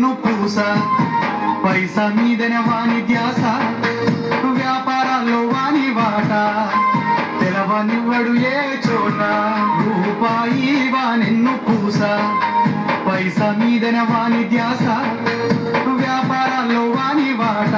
వానెన్ను పూస పైసా మీదనే వాని ధ్యాస వ్యాపారాల్లో వాని వాట తెలవనివ్వడు ఏ చోట రూపాయి వానెన్ను పూస పైసా మీదనే వాని ధ్యాస వ్యాపారాల్లో వాని వాట